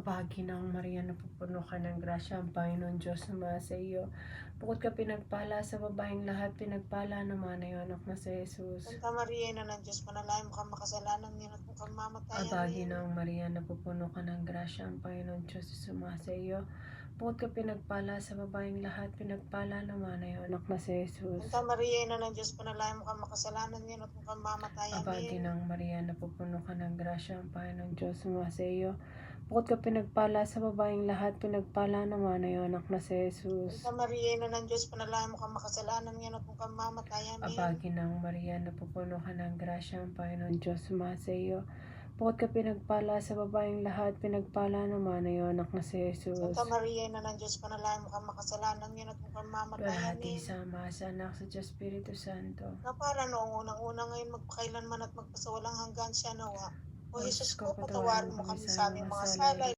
Aba, Ginang Maria, napupuno ka ng grasya, ang Panginoon Diyos sumasa iyo. Bukod ka pinagpala sa babaeng lahat, pinagpala naman ang iyong anak na si Jesus. Santa Maria, Ina ng Diyos, panalangin mo kami makasalanan ngayon at kung kamamatay. Aba, Amen. Ginang Maria, napupuno ka ng grasya, ang Panginoon Diyos sumasa iyo. Bukod ka pinagpala sa babaeng lahat, pinagpala naman ang iyong anak na si Jesus. Santa Maria, Ina ng Diyos, panalangin mo kami makasalanan ngayon at kung kamamatay. Aba, Amen. Ginang Maria, napupuno ka ng grasya, ang Panginoon Diyos sumasa iyo. Bukod ka pinagpala sa babaeng lahat, pinagpala naman ang iyong anak na si Jesus. Santa Maria, Ina ng Diyos, panalangin mo kami makasalanan ngayon at kung kamamatay. Amen. Aba, Ginang Maria, napupuno ka ng grasya, ang Panginoon Diyos sumasa iyo. Bukod ka pinagpala sa babaeng lahat, pinagpala naman ang iyong anak na si Jesus. Santa Maria, Ina ng Diyos, panalangin mo kami makasalanan ngayon at kung kamamatay. Luwalhati Amen. sa Ama, sa Anak, sa Diyos Espiritu Santo. Na para noong unang-una ngayon magpakailanman at magpasawalang hanggan siya nawa. O Jesus ko, patawarin mo kami sa aming mga sala.